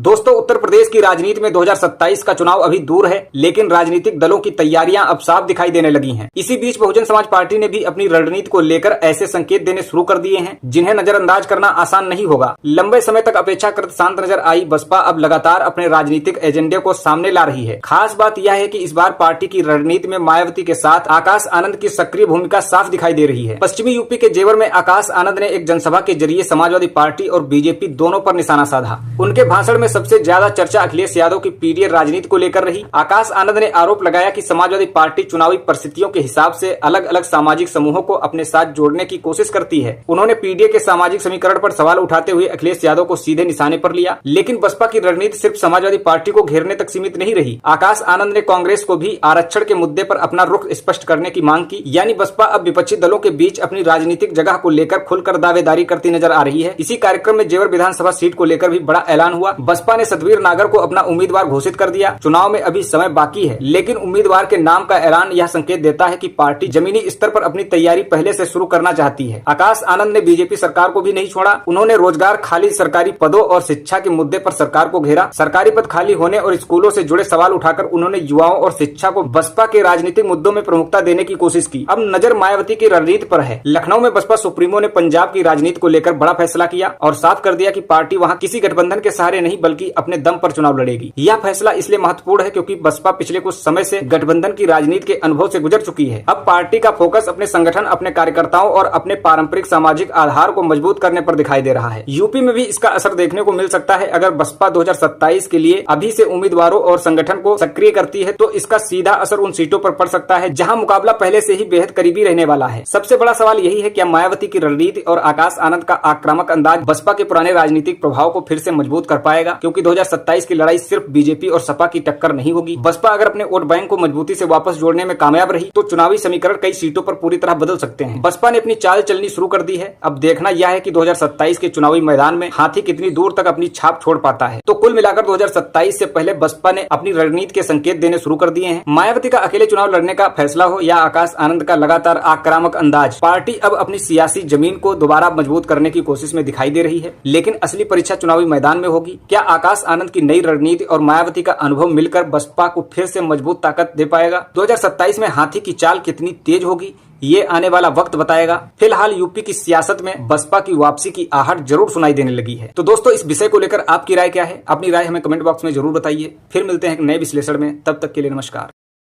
दोस्तों, उत्तर प्रदेश की राजनीति में 2027 का चुनाव अभी दूर है, लेकिन राजनीतिक दलों की तैयारियां अब साफ दिखाई देने लगी हैं। इसी बीच बहुजन समाज पार्टी ने भी अपनी रणनीति को लेकर ऐसे संकेत देने शुरू कर दिए हैं जिन्हें नजरअंदाज करना आसान नहीं होगा। लंबे समय तक अपेक्षाकृत शांत नजर आई बसपा अब लगातार अपने राजनीतिक एजेंडे को सामने ला रही है। खास बात यह है कि इस बार पार्टी की रणनीति में मायावती के साथ आकाश आनंद की सक्रिय भूमिका साफ दिखाई दे रही है। पश्चिमी यूपी के जेवर में आकाश आनंद ने एक जनसभा के जरिए समाजवादी पार्टी और बीजेपी दोनों पर निशाना साधा। उनके भाषण में सबसे ज्यादा चर्चा अखिलेश यादव की पीडीए राजनीति को लेकर रही। आकाश आनंद ने आरोप लगाया कि समाजवादी पार्टी चुनावी परिस्थितियों के हिसाब से अलग अलग सामाजिक समूहों को अपने साथ जोड़ने की कोशिश करती है। उन्होंने पीडीए के सामाजिक समीकरण पर सवाल उठाते हुए अखिलेश यादव को सीधे निशाने पर लिया। लेकिन बसपा की रणनीति सिर्फ समाजवादी पार्टी को घेरने तक सीमित नहीं रही। आकाश आनंद ने कांग्रेस को भी आरक्षण के मुद्दे पर अपना रुख स्पष्ट करने की मांग की। यानी बसपा अब विपक्षी दलों के बीच अपनी राजनीतिक जगह को लेकर खुलकर दावेदारी करती नजर आ रही है। इसी कार्यक्रम में जेवर विधानसभा सीट को लेकर भी बड़ा ऐलान हुआ। बसपा ने सतवीर नागर को अपना उम्मीदवार घोषित कर दिया। चुनाव में अभी समय बाकी है, लेकिन उम्मीदवार के नाम का ऐलान यह संकेत देता है कि पार्टी जमीनी स्तर पर अपनी तैयारी पहले से शुरू करना चाहती है। आकाश आनंद ने बीजेपी सरकार को भी नहीं छोड़ा। उन्होंने रोजगार, खाली सरकारी पदों और शिक्षा के मुद्दे पर सरकार को घेरा। सरकारी पद खाली होने और स्कूलों से जुड़े सवाल उठाकर उन्होंने युवाओं और शिक्षा को बसपा के राजनीतिक मुद्दों में प्रमुखता देने की कोशिश की। अब नजर मायावती की रणनीति पर है। लखनऊ में बसपा सुप्रीमो ने पंजाब की राजनीति को लेकर बड़ा फैसला किया और साफ कर दिया कि पार्टी वहां किसी गठबंधन के सहारे नहीं बल्कि अपने दम पर चुनाव लड़ेगी। यह फैसला इसलिए महत्वपूर्ण है क्योंकि बसपा पिछले कुछ समय से गठबंधन की राजनीति के अनुभव से गुजर चुकी है। अब पार्टी का फोकस अपने संगठन, अपने कार्यकर्ताओं और अपने पारंपरिक सामाजिक आधार को मजबूत करने पर दिखाई दे रहा है। यूपी में भी इसका असर देखने को मिल सकता है। अगर बसपा 2027 के लिए अभी से उम्मीदवारों और संगठन को सक्रिय करती है तो इसका सीधा असर उन सीटों पर पड़ सकता है जहां मुकाबला पहले से ही बेहद करीबी रहने वाला है। सबसे बड़ा सवाल यही है, क्या मायावती की रणनीति और आकाश आनंद का आक्रामक अंदाज बसपा के पुराने राजनीतिक प्रभाव को फिर से मजबूत कर पाएगा? क्योंकि 2027 की लड़ाई सिर्फ बीजेपी और सपा की टक्कर नहीं होगी। बसपा अगर अपने वोट बैंक को मजबूती से वापस जोड़ने में कामयाब रही तो चुनावी समीकरण कई सीटों पर पूरी तरह बदल सकते हैं। बसपा ने अपनी चाल चलनी शुरू कर दी है। अब देखना यह है कि 2027 के चुनावी मैदान में हाथी कितनी दूर तक अपनी छाप छोड़ पाता है। तो कुल मिलाकर 2027 से पहले बसपा ने अपनी रणनीति के संकेत देने शुरू कर दिए हैं। मायावती का अकेले चुनाव लड़ने का फैसला हो या आकाश आनंद का लगातार आक्रामक अंदाज, पार्टी अब अपनी सियासी जमीन को दोबारा मजबूत करने की कोशिश में दिखाई दे रही है। लेकिन असली परीक्षा चुनावी मैदान में होगी। क्या आकाश आनंद की नई रणनीति और मायावती का अनुभव मिलकर बसपा को फिर से मजबूत ताकत दे पाएगा? 2027 में हाथी की चाल कितनी तेज होगी, ये आने वाला वक्त बताएगा। फिलहाल यूपी की सियासत में बसपा की वापसी की आहट जरूर सुनाई देने लगी है। तो दोस्तों, इस विषय को लेकर आपकी राय क्या है? अपनी राय हमें कमेंट बॉक्स में जरूर बताइए। फिर मिलते हैं एक नए विश्लेषण में। तब तक के लिए नमस्कार।